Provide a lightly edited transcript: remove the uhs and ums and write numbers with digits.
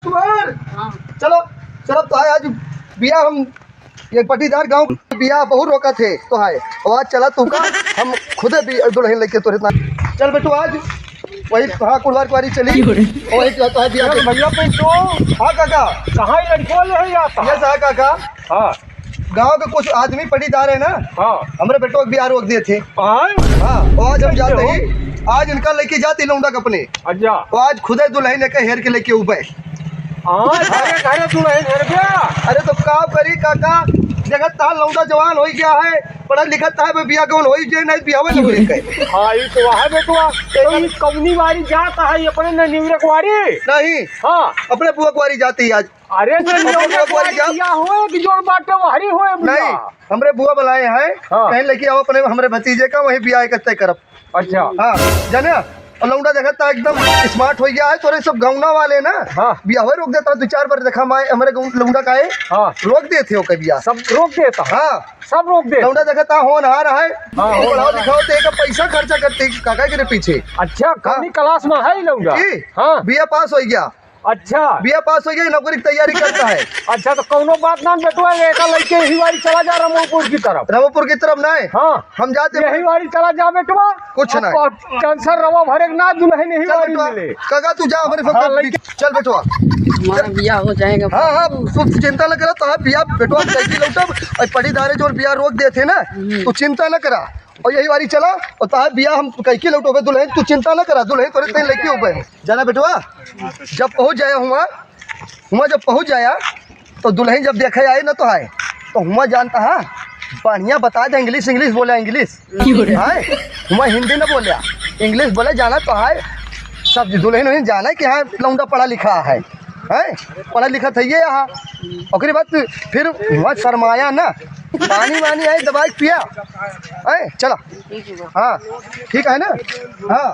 चलो चलो तो आज बिया हम ये पटीदार गांव बिया बहुत रोका थे तो है आज चला तू का हम खुद दुल्हन लेके तो चल बेटू आज वही हाँ कुलवार कुआरी चली वही तो है बिया के भैया तो हाँ काका कहाँ लड़कों ले आता ये सा काका हाँ गांव के कुछ आदमी पटीदार है ना हाँ हमारे बेटो बिया रोक दिए थे हाँ आज हम जाते ही आज इनका लेके जाती लौंडा अपने अच्छा आज खुद दुल्हन लेके हेर के लेके ऊपर घरे दुल्हन हेर गया। अरे तो का करी काका जगत ता लौंडा जवान हो गया है पढ़ा लिखा था बिया कौन हो जे नहीं बियावे लगले के हाँ ये तो है बेटुआ तो ये कौनी वारी जाता है अपने ननिवरे कुआरी नहीं हाँ अपने बुआ कुआरी जाती है आज अरे ननिवरे कुआरी या होए कि जोड़ बाटे वहरी होए नहीं हमरे बुआ बुलाए हैं कहीं लेके आओ अपने हमरे भतीजे का वही बिया इकट्ठे करब। अच्छा हाँ जाने और लौंडा देखा था एकदम स्मार्ट हो गया है तोरे सब गाँवना वाले ना हाँ बिया रोक देता 2-4 बार देखा मैं हमारे लौंडा का है हाँ रोक देते थे वो बिया सब रोक देता हाँ सब रोक दे लौंडा देखा था होनहार है हाँ, पढ़ाओ लिखाओ तो एक पैसा खर्चा करते काका के पीछे अच्छा कौनी क्लास में है लौंडा हाँ बिया पास हो गया अच्छा बिया पास हो गया नौकरी की तैयारी करता है। अच्छा तो कौनो बात ना बेटुआ लेका लड़के ही वाली चला जा रामपुर की तरफ नहीं हाँ हम जाते यही वाली चला जा बेटुआ कुछ नहीं कैंसर रवा भरे ना दुल्हन ही वाली मिले काका तू जा हमारे साथ चल बेटुआ हमारा बिया हो जाएगा। हाँ हाँ तू चिंता न करा तो बिया बेटुआ कैसी लौटब और पटीदारे जो बिया रोक देते ना तू चिंता न करा और यही वारी चला और ताह बिया हम कैके लौटोगे दुल्हन तू चिंता न करा दुल्हन तोरे तैन लेके ऊपर जाना बेटुआ जब पहुँच जाया हुआ जब पहुँच जाया तो दुल्हन जब देखा आए ना तो आए तो हुआ जानता है बढ़िया बता दे इंग्लिश बोले इंग्लिश हाँ हुआ हिंदी न बोलिया इंग्लिश बोले जाना तो है सब दुल्हन जाना है कि हाँ लौंडा पढ़ा लिखा है पढ़ा लिखा था ये यहाँ और बाद फिर वहाँ शर्माया ना पानी वानी आए दवाई पिया चला हाँ ठीक है ना हाँ।